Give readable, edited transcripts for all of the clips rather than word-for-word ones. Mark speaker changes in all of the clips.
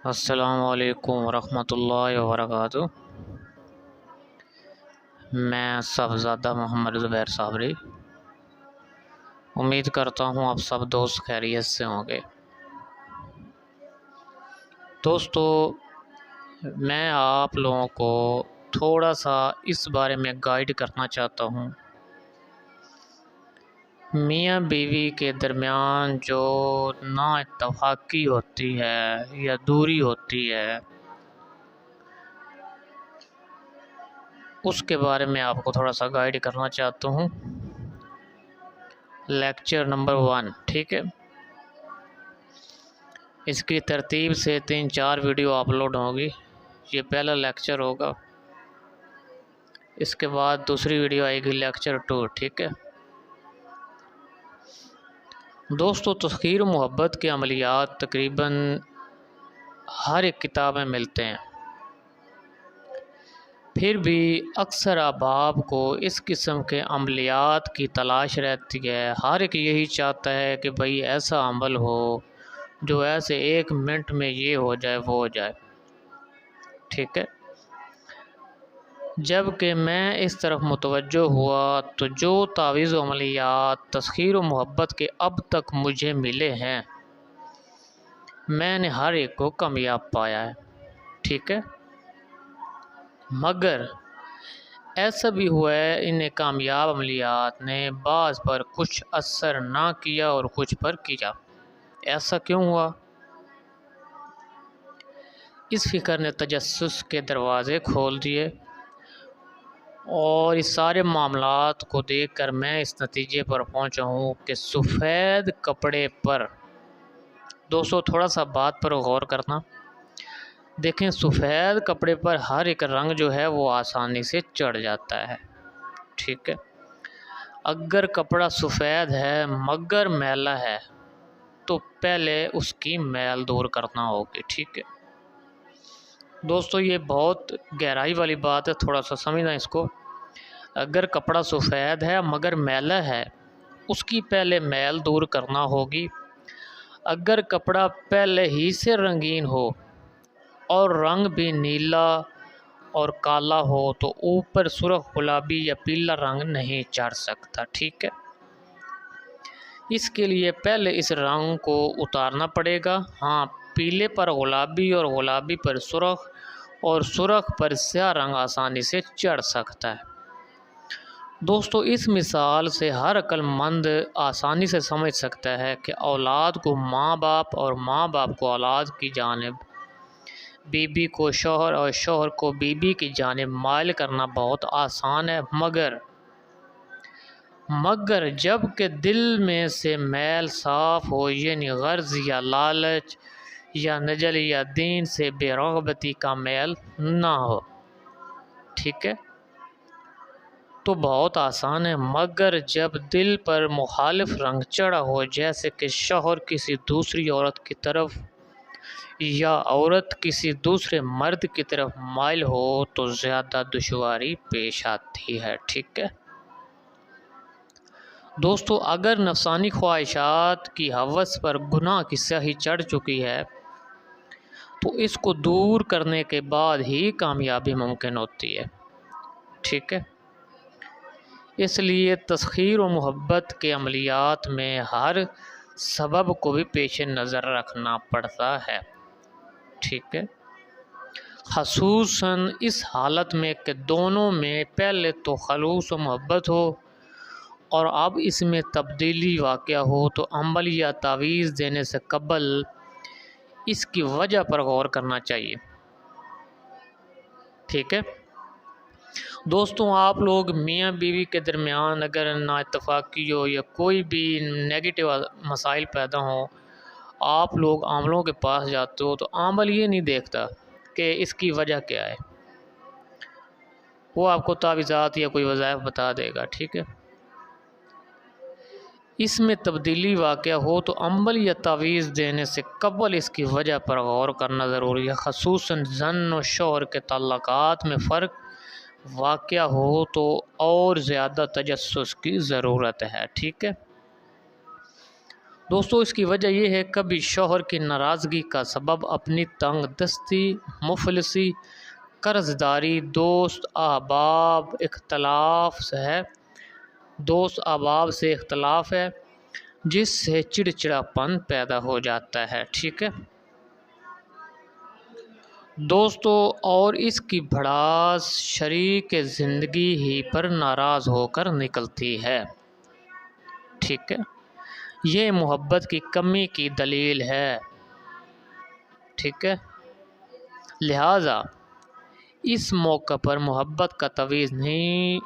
Speaker 1: السلام علیکم ورحمۃ اللہ وبرکاتہ۔ میں صاحبزادہ محمد زبیر صابری امید کرتا ہوں آپ سب دوست خیریت سے ہوں گے۔ دوستو، میں آپ لوگوں کو تھوڑا سا اس بارے میں گائیڈ کرنا چاہتا ہوں، میاں بیوی کے درمیان جو نا اتفاقی ہوتی ہے یا دوری ہوتی ہے، اس کے بارے میں آپ کو تھوڑا سا گائیڈ کرنا چاہتا ہوں۔ لیکچر نمبر 1، ٹھیک ہے؟ اس کی ترتیب سے 3-4 ویڈیو اپلوڈ ہوگی۔ یہ پہلا لیکچر ہوگا، اس کے بعد دوسری ویڈیو آئے گی لیکچر 2، ٹھیک ہے؟ دوستو، تسخیر و محبت کے عملیات تقریباً ہر ایک کتاب میں ملتے ہیں، پھر بھی اکثر احباب کو اس قسم کے عملیات کی تلاش رہتی ہے۔ ہر ایک یہی چاہتا ہے کہ بھئی ایسا عمل ہو جو ایسے 1 منٹ میں یہ ہو جائے وہ ہو جائے، ٹھیک ہے؟ جب کہ میں اس طرف متوجہ ہوا تو جو تعویذ و عملیات تسخیر و محبت کے اب تک مجھے ملے ہیں، میں نے ہر ایک کو کامیاب پایا ہے، ٹھیک ہے؟ مگر ایسا بھی ہوا ہے ان کامیاب عملیات نے بعض پر کچھ اثر نہ کیا اور کچھ پر کیا۔ ایسا کیوں ہوا؟ اس فکر نے تجسس کے دروازے کھول دیے، اور اس سارے معاملات کو دیکھ کر میں اس نتیجے پر پہنچا ہوں کہ سفید کپڑے پر، دوستو تھوڑا سا بات پر غور کرنا، دیکھیں سفید کپڑے پر ہر ایک رنگ جو ہے وہ آسانی سے چڑھ جاتا ہے، ٹھیک ہے؟ اگر کپڑا سفید ہے مگر میلا ہے تو پہلے اس کی میل دور کرنا ہوگی، ٹھیک ہے؟ دوستو یہ بہت گہرائی والی بات ہے، تھوڑا سا سمجھنا اس کو۔ اگر کپڑا سفید ہے مگر میلا ہے، اس کی پہلے میل دور کرنا ہوگی۔ اگر کپڑا پہلے ہی سے رنگین ہو اور رنگ بھی نیلا اور کالا ہو تو اوپر سرخ گلابی یا پیلا رنگ نہیں چڑھ سکتا، ٹھیک ہے؟ اس کے لیے پہلے اس رنگ کو اتارنا پڑے گا۔ ہاں، پیلے پر گلابی اور گلابی پر سرخ اور سرخ پر سیاہ رنگ آسانی سے چڑھ سکتا ہے۔ دوستو اس مثال سے ہر عقل مند آسانی سے سمجھ سکتا ہے کہ اولاد کو ماں باپ اور ماں باپ کو اولاد کی جانب، بیوی کو شوہر اور شوہر کو بیوی کی جانب مائل کرنا بہت آسان ہے، مگر جب کہ دل میں سے میل صاف ہو، یعنی غرض یا لالچ یا نجل یا دین سے بے رغبتی کا میل نہ ہو، ٹھیک ہے، تو بہت آسان ہے۔ مگر جب دل پر مخالف رنگ چڑھا ہو، جیسے کہ شوہر کسی دوسری عورت کی طرف یا عورت کسی دوسرے مرد کی طرف مائل ہو تو زیادہ دشواری پیش آتی ہے، ٹھیک ہے؟ دوستو اگر نفسانی خواہشات کی ہوس پر گناہ کی سیاہی چڑھ چکی ہے تو اس کو دور کرنے کے بعد ہی کامیابی ممکن ہوتی ہے، ٹھیک ہے؟ اس لیے تسخیر و محبت کے عملیات میں ہر سبب کو بھی پیش نظر رکھنا پڑتا ہے، ٹھیک ہے؟ خصوصاً اس حالت میں کہ دونوں میں پہلے تو خلوص و محبت ہو اور اب اس میں تبدیلی واقع ہو، تو عمل یا تعویذ دینے سے قبل اس کی وجہ پر غور کرنا چاہیے، ٹھیک ہے؟ دوستوں آپ لوگ میاں بیوی کے درمیان اگر نا اتفاقی ہو یا کوئی بھی نیگیٹو مسائل پیدا ہوں، آپ لوگ عاملوں کے پاس جاتے ہو تو عامل یہ نہیں دیکھتا کہ اس کی وجہ کیا ہے، وہ آپ کو تعویذات یا کوئی وظائف بتا دے گا، ٹھیک ہے؟ اس میں تبدیلی واقع ہو تو عمل یا تعویذ دینے سے قبل اس کی وجہ پر غور کرنا ضروری ہے۔ خصوصاً زن و شوہر کے تعلقات میں فرق واقع ہو تو اور زیادہ تجسس کی ضرورت ہے، ٹھیک ہے؟ دوستو اس کی وجہ یہ ہے کبھی شوہر کی ناراضگی کا سبب اپنی تنگ دستی، مفلسی، قرض داری، دوست احباب سے اختلاف ہے جس سے چڑچڑاپن پیدا ہو جاتا ہے، ٹھیک ہے دوستو، اور اس کی بھڑاس شریک زندگی ہی پر ناراض ہو کر نکلتی ہے، ٹھیک ہے، یہ محبت کی کمی کی دلیل ہے، ٹھیک ہے، لہٰذا اس موقع پر محبت کا تعویض نہیں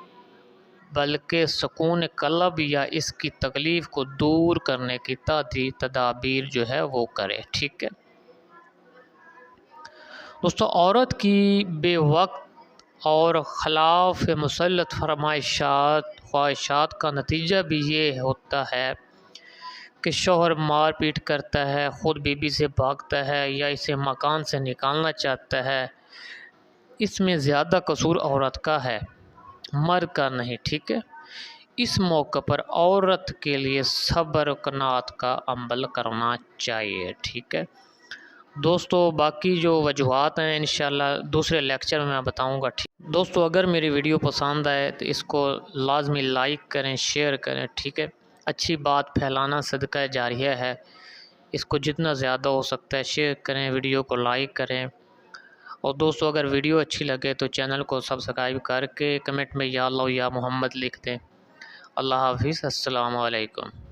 Speaker 1: بلکہ سکون قلب یا اس کی تکلیف کو دور کرنے کی تدابیر جو ہے وہ کرے، ٹھیک ہے دوستو، عورت کی بے وقت اور خلاف مسلط خواہشات کا نتیجہ بھی یہ ہوتا ہے کہ شوہر مار پیٹ کرتا ہے، خود بیوی سے بھاگتا ہے یا اسے مکان سے نکالنا چاہتا ہے۔ اس میں زیادہ قصور عورت کا ہے، مرد کا نہیں، ٹھیک ہے، اس موقع پر عورت کے لیے صبر و قناعت کا عمل کرنا چاہیے، ٹھیک ہے دوستو، باقی جو وجوہات ہیں انشاءاللہ دوسرے لیکچر میں بتاؤں گا، ٹھیک دوستو، اگر میری ویڈیو پسند آئے تو اس کو لازمی لائک کریں، شیئر کریں، ٹھیک ہے، اچھی بات پھیلانا صدقہ جاریہ ہے، اس کو جتنا زیادہ ہو سکتا ہے شیئر کریں، ویڈیو کو لائک کریں، اور دوستو اگر ویڈیو اچھی لگے تو چینل کو سبسکرائب کر کے کمنٹ میں یا اللہ یا محمد لکھ دیں۔ اللہ حافظ، السلام علیکم۔